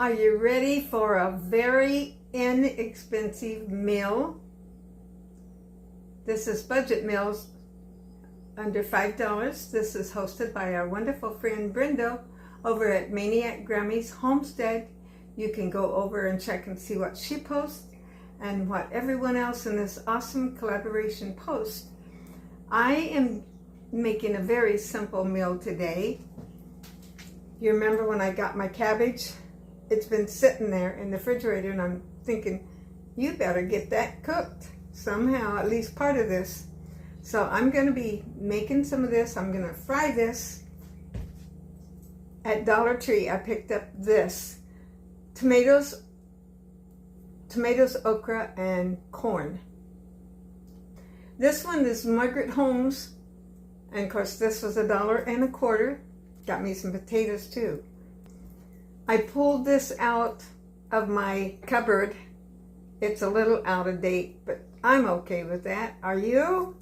Are you ready for a very inexpensive meal? This is Budget Meals under $5. This is hosted by our wonderful friend Brenda over at Maniac Grammy's Homestead. You can go over and check and see what she posts and what everyone else in this awesome collaboration posts. I am making a very simple meal today. You remember when I got my cabbage? It's been sitting there in the refrigerator and I'm thinking, you better get that cooked somehow, at least part of this. So I'm going to be making some of this. I'm going to fry this. At Dollar Tree, I picked up this. Tomatoes, okra, and corn. This one is Margaret Holmes. And of course, this was $1.25. Got me some potatoes too. I pulled this out of my cupboard. It's a little out of date, but I'm okay with that. Are you?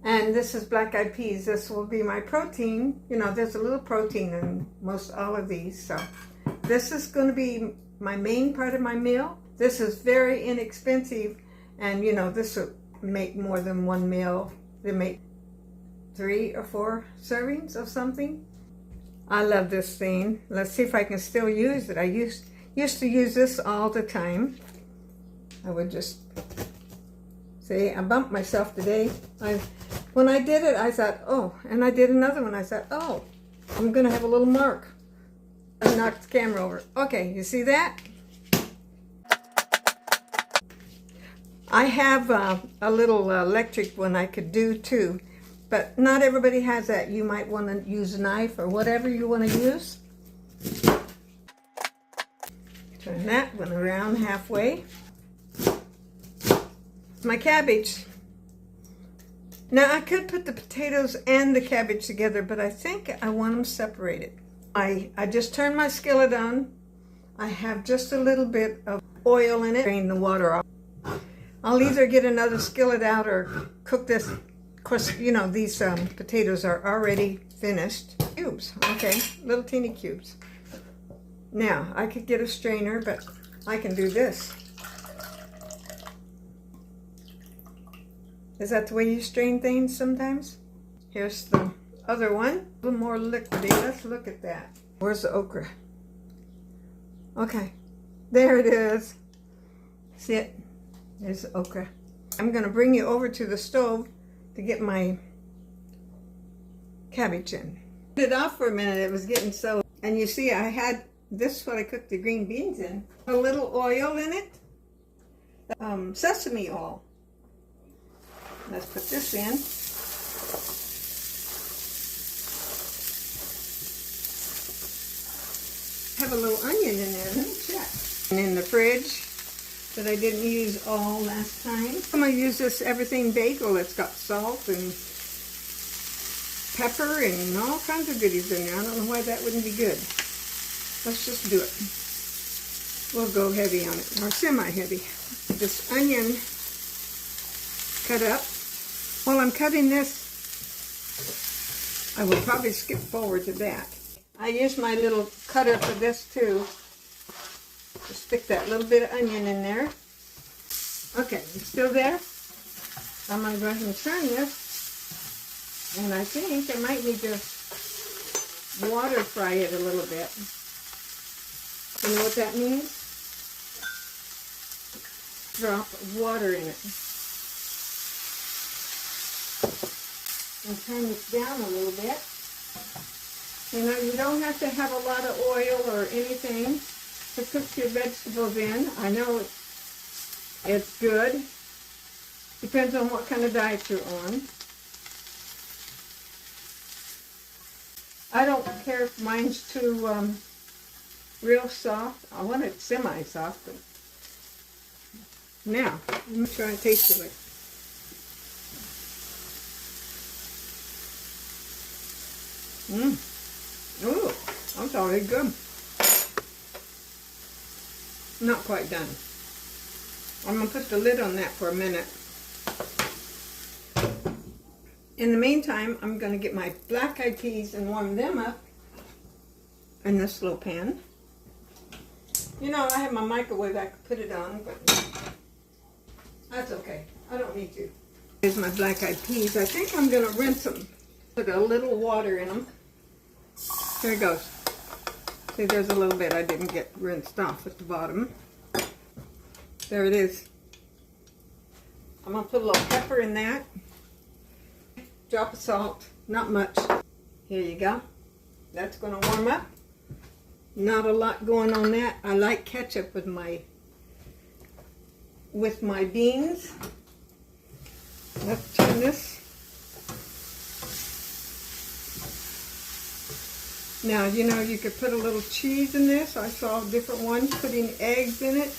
And this is black-eyed peas. This will be my protein. You know, there's a little protein in most all of these. So this is going to be my main part of my meal. This is very inexpensive. And, you know, this will make more than one meal. They make 3 or 4 servings of something. I love this thing. Let's see if I can still use it. I used to use this all the time. I would just see, I bumped myself today. When I did it, I thought, oh, and I did another one. I thought, oh, I'm going to have a little mark. I knocked the camera over. Okay, you see that? I have a little electric one I could do too. But not everybody has that. You might want to use a knife or whatever you want to use. Turn that one around halfway. My cabbage. Now I could put the potatoes and the cabbage together, but I think I want them separated. I just turned my skillet on. I have just a little bit of oil in it. Drain the water off. I'll either get another skillet out or cook this. Of course, you know, these potatoes are already finished. Cubes, okay, little teeny cubes. Now, I could get a strainer, but I can do this. Is that the way you strain things sometimes? Here's the other one, a little more liquidy. Let's look at that. Where's the okra? Okay, there it is. See it? There's the okra. I'm going to bring you over to the stove to get my cabbage in. Put it off for a minute, it was getting so, and you see I had, this is what I cooked the green beans in. A little oil in it, sesame oil. Let's put this in. Have a little onion in there, let me check. And in the fridge that I didn't use all last time. I'm going to use this everything bagel. It's got salt and pepper and all kinds of goodies in there. I don't know why that wouldn't be good. Let's just do it. We'll go heavy on it, or semi-heavy. This onion cut up. While I'm cutting this, I will probably skip forward to that. I use my little cutter for this too. Just stick that little bit of onion in there. Okay, it's still there. I'm going to go ahead and turn this. And I think I might need to water fry it a little bit. You know what that means? Drop of water in it. And turn this down a little bit. You know, you don't have to have a lot of oil or anything to cook your vegetables in. I know it's good. Depends on what kind of diet you're on. I don't care if mine's too real soft. I want it semi-soft. But now, let me try and taste of it. Ooh, that's already good. Not quite done. I'm going to put the lid on that for a minute. In the meantime, I'm going to get my black-eyed peas and warm them up in this little pan. You know, I have my microwave, I could put it on, but that's okay. I don't need to. Here's my black-eyed peas. I think I'm going to rinse them. Put a little water in them. Here it goes. See, there's a little bit I didn't get rinsed off at the bottom. There it is. I'm going to put a little pepper in that. Drop of salt. Not much. Here you go. That's going to warm up. Not a lot going on that. I like ketchup with my beans. Let's turn this. Now, you know, you could put a little cheese in this. I saw different ones putting eggs in it.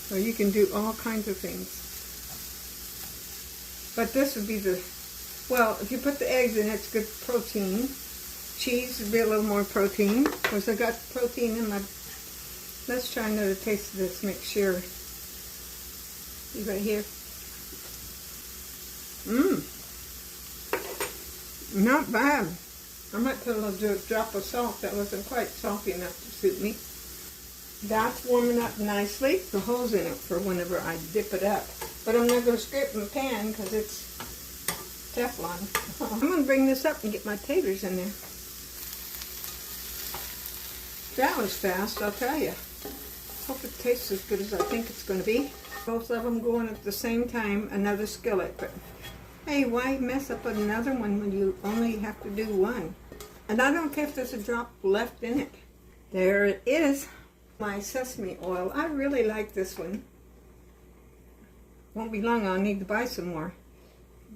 So you can do all kinds of things. But this would be the, well, if you put the eggs in, it's good protein. Cheese would be a little more protein. Of course, I got protein in my, let's try another taste of this, make sure. See right here. Not bad. I might put a little drop of salt. That wasn't quite salty enough to suit me. That's warming up nicely. The holes in it for whenever I dip it up. But I'm not going to scrape my pan because it's Teflon. I'm going to bring this up and get my taters in there. That was fast, I'll tell you. Hope it tastes as good as I think it's going to be. Both of them going at the same time, another skillet. But hey, why mess up with another one when you only have to do one? And I don't care if there's a drop left in it. There it is. My sesame oil. I really like this one. Won't be long, I'll need to buy some more.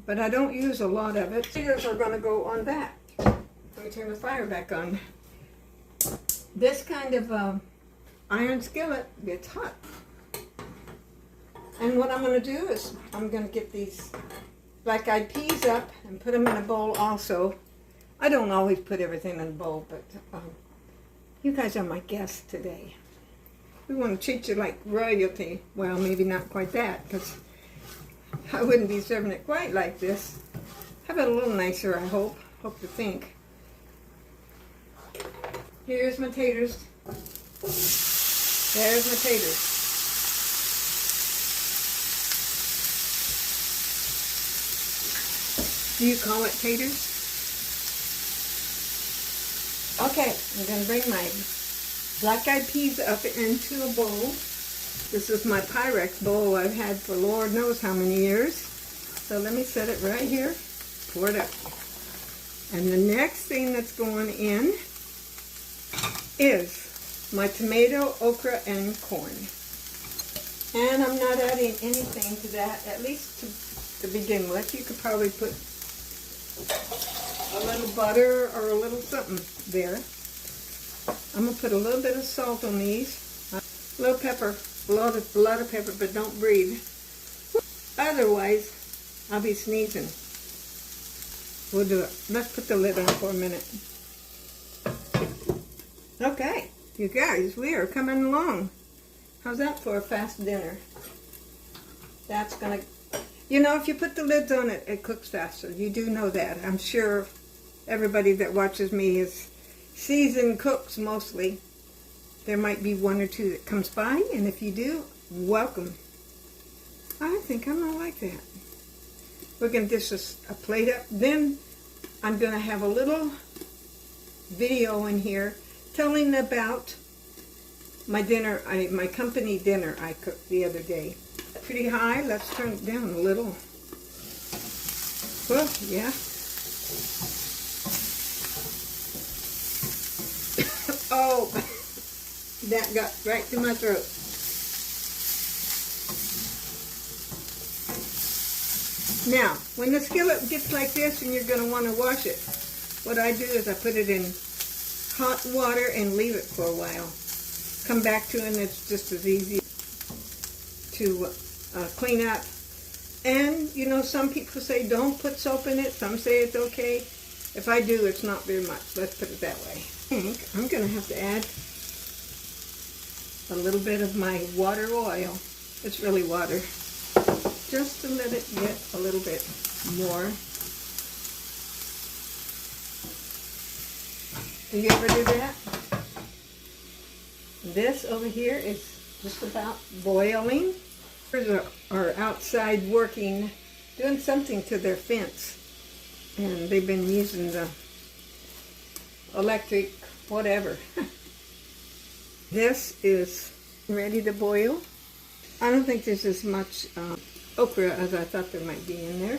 But I don't use a lot of it. Potatoes are going to go on that. Let me turn the fire back on. This kind of iron skillet gets hot. And what I'm going to do is I'm going to get these black-eyed peas up and put them in a bowl also. I don't always put everything in a bowl, but you guys are my guests today. We want to treat you like royalty. Well, maybe not quite that, because I wouldn't be serving it quite like this. Have it a little nicer, I hope. Hope to think. Here's my taters. There's my taters. Do you call it taters? Okay, I'm going to bring my black-eyed peas up into a bowl. This is my Pyrex bowl I've had for Lord knows how many years. So let me set it right here. Pour it up. And the next thing that's going in is my tomato, okra, and corn. And I'm not adding anything to that, at least to begin with. You could probably put a little butter or a little something there. I'm going to put a little bit of salt on these, a little pepper, a lot of pepper, but don't breathe. Otherwise, I'll be sneezing. We'll do it. Let's put the lid on for a minute. Okay, you guys, we are coming along. How's that for a fast dinner? That's going to, you know, if you put the lids on it, it cooks faster. You do know that. I'm sure everybody that watches me is seasoned cooks mostly. There might be one or two that comes by, and if you do, welcome. I think I'm gonna like that. We're gonna dish a plate up. Then I'm gonna have a little video in here telling about my dinner, my company dinner I cooked the other day. Pretty high. Let's turn it down a little. Well, yeah. Oh, that got right to my throat. Now, when the skillet gets like this and you're going to want to wash it, what I do is I put it in hot water and leave it for a while. Come back to it and it's just as easy to clean up. And, you know, some people say don't put soap in it. Some say it's okay. If I do, it's not very much. Let's put it that way. I think I'm going to have to add a little bit of my water oil. It's really water. Just to let it get a little bit more. Do you ever do that? This over here is just about boiling. Are outside working, doing something to their fence, and they've been using the electric whatever. This is ready to boil. I don't think there's as much okra as I thought there might be in there.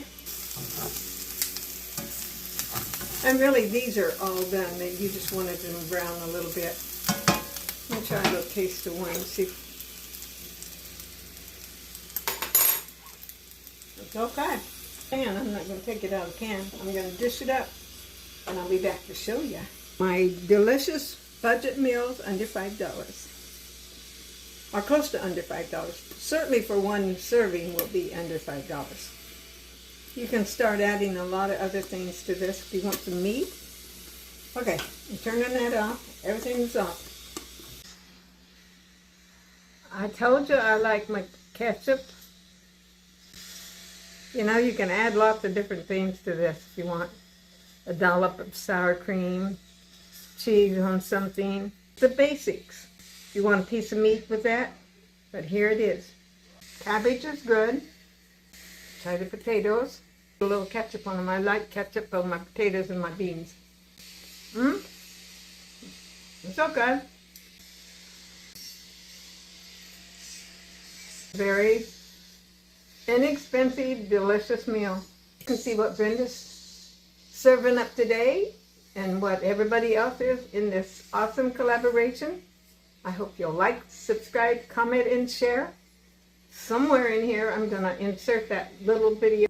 And really, these are all done. You just wanted them brown a little bit. Let me try a little taste of one. See. It's okay. And I'm not going to take it out of the can. I'm going to dish it up, and I'll be back to show you. My delicious budget meals under $5. Or close to under $5. Certainly for one serving will be under $5. You can start adding a lot of other things to this if you want some meat. Okay, I'm turning that off. Everything's off. I told you I like my ketchup. You know, you can add lots of different things to this if you want. A dollop of sour cream, cheese on something. The basics. If you want a piece of meat with that, but here it is. Cabbage is good. Try the potatoes. A little ketchup on them. I like ketchup on my potatoes and my beans. It's okay. Very inexpensive, delicious meal. You can see what Brenda's serving up today and what everybody else is in this awesome collaboration. I hope you'll like, subscribe, comment, and share. Somewhere in here, I'm going to insert that little video.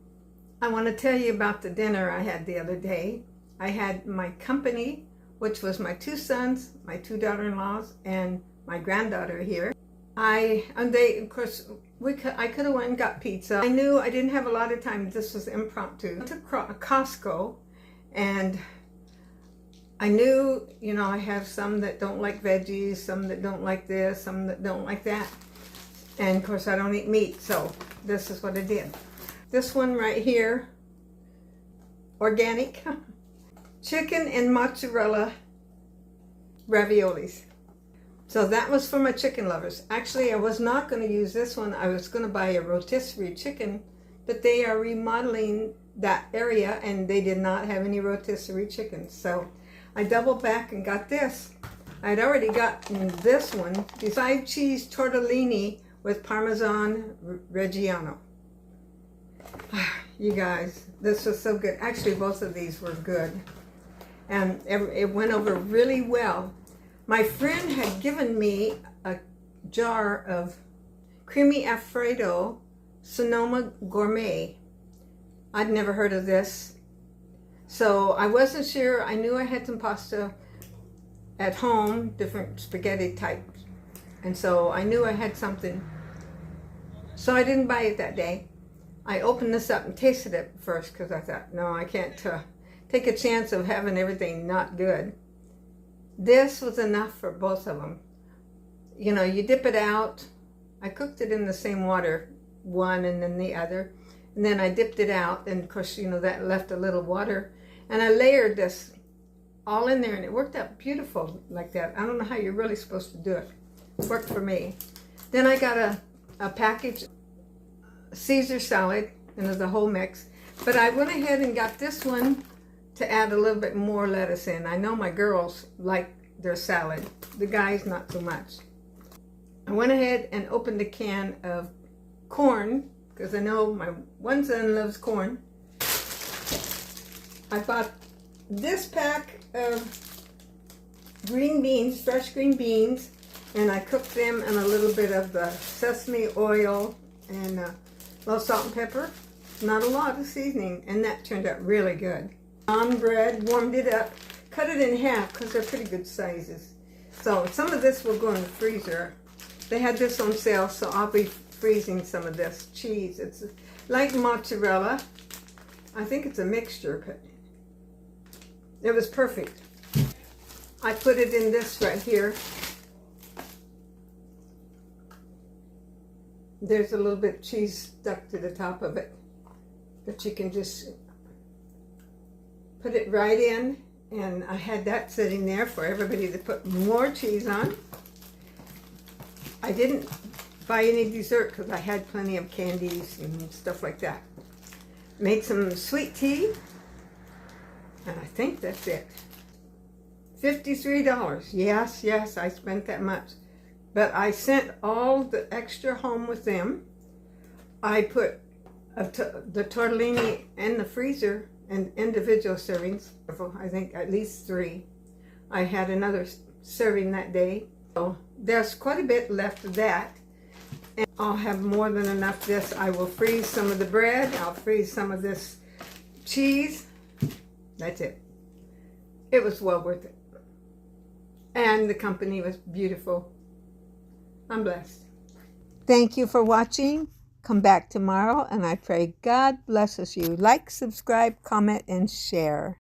I want to tell you about the dinner I had the other day. I had my company, which was my 2 sons, my 2 daughter-in-laws, and my granddaughter here. Of course, I could have went and got pizza. I knew I didn't have a lot of time. This was impromptu. I took Costco, and I knew, you know, I have some that don't like veggies, some that don't like this, some that don't like that. And of course, I don't eat meat, so this is what I did. This one right here, organic, chicken and mozzarella raviolis. So that was for my chicken lovers. Actually, I was not going to use this one. I was going to buy a rotisserie chicken, but they are remodeling that area and they did not have any rotisserie chickens. So I doubled back and got this. I'd already gotten this one, the 5 cheese tortellini with Parmesan Reggiano. You guys, this was so good. Actually, both of these were good. And it went over really well. My friend had given me a jar of creamy Alfredo Sonoma Gourmet. I'd never heard of this. So I wasn't sure. I knew I had some pasta at home, different spaghetti types. And so I knew I had something. So I didn't buy it that day. I opened this up and tasted it first because I thought, no, I can't take a chance of having everything not good. This was enough for both of them. You know, you dip it out. I cooked it in the same water, one and then the other. And then I dipped it out, and of course, you know, that left a little water. And I layered this all in there, and it worked out beautiful like that. I don't know how you're really supposed to do it. It worked for me. Then I got a package Caesar salad, and the whole mix. But I went ahead and got this one to add a little bit more lettuce in. I know my girls like their salad. The guys, not so much. I went ahead and opened a can of corn, because I know my one son loves corn. I bought this pack of green beans, fresh green beans, and I cooked them in a little bit of the sesame oil and a little salt and pepper. Not a lot of seasoning, and that turned out really good. On bread, warmed it up, cut it in half because they're pretty good sizes. So some of this will go in the freezer. They had this on sale, so I'll be freezing some of this cheese. It's like mozzarella. I think it's a mixture, but it was perfect. I put it in this right here. There's a little bit of cheese stuck to the top of it, but you can just put it right in, and I had that sitting there for everybody to put more cheese on. I didn't buy any dessert because I had plenty of candies and stuff like that. Made some sweet tea, and I think that's it. $53. Yes, I spent that much. But I sent all the extra home with them. I put the tortellini in the freezer and individual servings. I think at least 3. I had another serving that day. So there's quite a bit left of that. And I'll have more than enough of this. I will freeze some of the bread. I'll freeze some of this cheese. That's it. It was well worth it. And the company was beautiful. I'm blessed. Thank you for watching. Come back tomorrow, and I pray God blesses you. Like, subscribe, comment, and share.